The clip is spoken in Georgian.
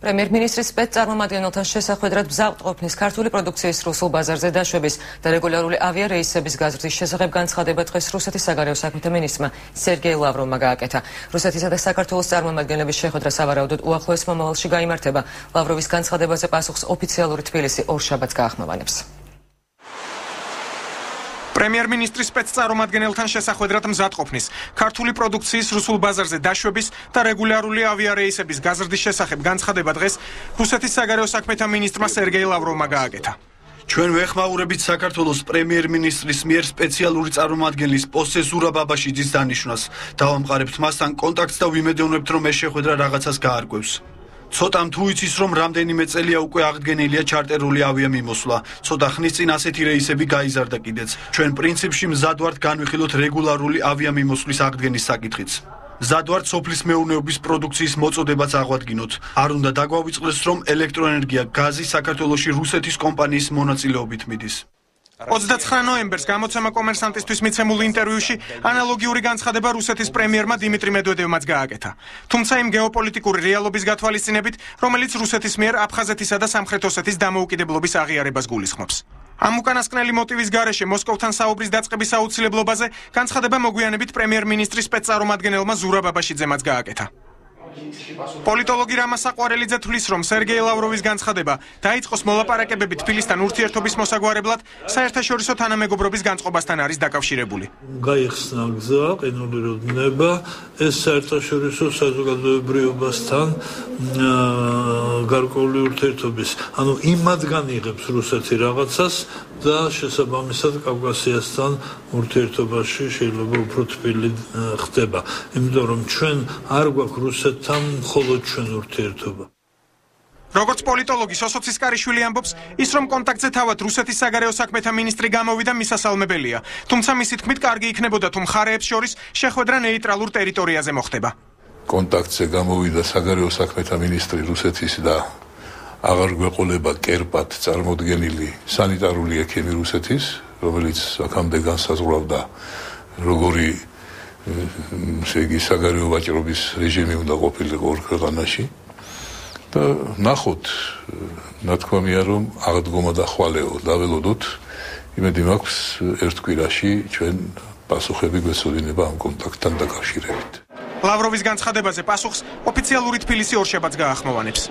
პრემიერ-მინისტრის სპეცწარმომადგენელთან შესახვედრად მზადყოფნის ქართული პროდუქციის რუსულ ბაზარზე დაშვების და რეგულარული ავიარეისების გაზრდის შესახებ განცხადება დღეს რუსეთის საგარეო საქმეთა მინისტრმა სერგეი ლავროვმა გააკეთა. რუსეთისა და საქართველოს წარმომადგენლების შეხვედრა სავარაუდოდ უახლოეს მომავალში გაიმართება. ლავროვის განცხადებაზე პასუხს ოფიციალური თბილისი ორ შაბათს გაახმოვანებს. პრემიერ-მინისტრის სპეცწარმომადგენელთან შესახვედრად მზადყოფნის, ქართული პროდუქციის რუსულ ბაზარზე დაშვების და რეგულარული ავიარეისების გაზრდის შესახებ განცხადება დღეს რუსეთის საგარეო საქმეთა მინისტრმა სერგეი ლავროვმა გააკეთა. ჩვენ ვეხმაურებით საქართველოს პრემიერ-მინისტრის მიერ სპეციალური წარმომადგენლის პოსტზე ზურაბ აბაშიძის დანიშვნას. დავამყარებთ მასთან კონტაქტს და ვიმედოვნებთ, რომ ეს შეხვედრა რაღაცას გაარკვევს. ცოტამ თუ იცის, რომ რამდენიმე წელია უკვე აღდგენილია ჩარტერული ავიამიმოსვლა. ცოტა ხნის წინ ასეთი რეისები გაიზარდა კიდეც. ჩვენ პრინციპში მზად ვართ განვიხილოთ რეგულარული ავიამიმოსვლის აღდგენის საკითხიც. მზად ვართ სოფლის მეურნეობის პროდუქციის მოწოდებაც აღვადგინოთ. არ უნდა დაგვავიწყდეს, რომ ელექტროენერგია, გაზი საქართველოში რუსეთის კომპანიის მონაწილეობით მიდის. 29 ნოემბერს გამოცემა კომერსანტისთვის მიცემულ ინტერვიუში ანალოგიური განცხადება რუსეთის პრემიერმა დიმიტრი მედვედევმაც გააკეთა. თუმცა იმ გეოპოლიტიკური რეალობის გათვალისწინებით, რომელიც რუსეთის მიერ აფხაზეთისა და სამხრეთ ოსეთის დამოუკიდებლობის აღიარებას გულისხმობს. ამ უკანასკნელი მოტივის გარეშე მოსკოვთან საუბრის დაწყების აუცილებლობაზე განცხადება მოგვიანებით პრემიერ-მინისტრის სპეცწარმომადგენელმა ზურაბ აბაშიძემაც გააკეთა. პოლიტოლოგი რამა საყვარელიძე თვლის, რომ სერგეი ლავროვის განცხადება დაიწყოს მოლაპარაკებები თბილისთან ურთიერთობის მოსაგვარებლად საერთაშორისო თანამეგობრობის განწყობასთან არის დაკავშირებული. გაიხსნა გზა, ყინული როდნება, ეს საერთაშორისო საზოგადოებრიობასთან გარკვეული ურთიერთობის, ანუ იმ მათგან იღებს რუსეთი რაღაცას და შესაბამისად კავკასიასთან ურთიერთობაში შეიძლება უფრო თბილი ხდება. იმიტომ რომ ჩვენ არ გვაქვს რუსეთთან მხოლოდ ჩვენ ურთიერთობა. როგორც პოლიტოლოგი სოსო ცისკარიშვილი ამბობს, ის რომ კონტაქტზე თავად რუსეთის საგარეო საქმეთა მინისტრი გამოვიდა მისასალმებელია. თუმცა მისი თქმით კარგი იქნებოდა თუ მხარეებს შორის შეხვედრა ნეიტრალურ ტერიტორიაზე მოხდება. კონტაქტზე გამოვიდა საგარეო საქმეთა მინისტრი რუსეთის და აღარ გვეყოლება კერპად წარმოდგენილი სანიტარული ექიმი რუსეთის, რომელიც აქამდე განსაზღვრავდა როგორი საგარეო ვაჭრობის რეჟიმი უნდა ყოფილიყო ორ ქვეყანაში და ნახოთ, ნათქვამია რომ აღდგომა და ხვალეო დაველოდოთ, იმედი მაქვს ერთ კვირაში ჩვენ პასუხები გვეცოდინება ამ კონტაქტთან დაკავშირებით. ლავროვის განცხადებაზე პასუხს ოფიციალური თბილისი ორ შაბათს გაახმოვანებს.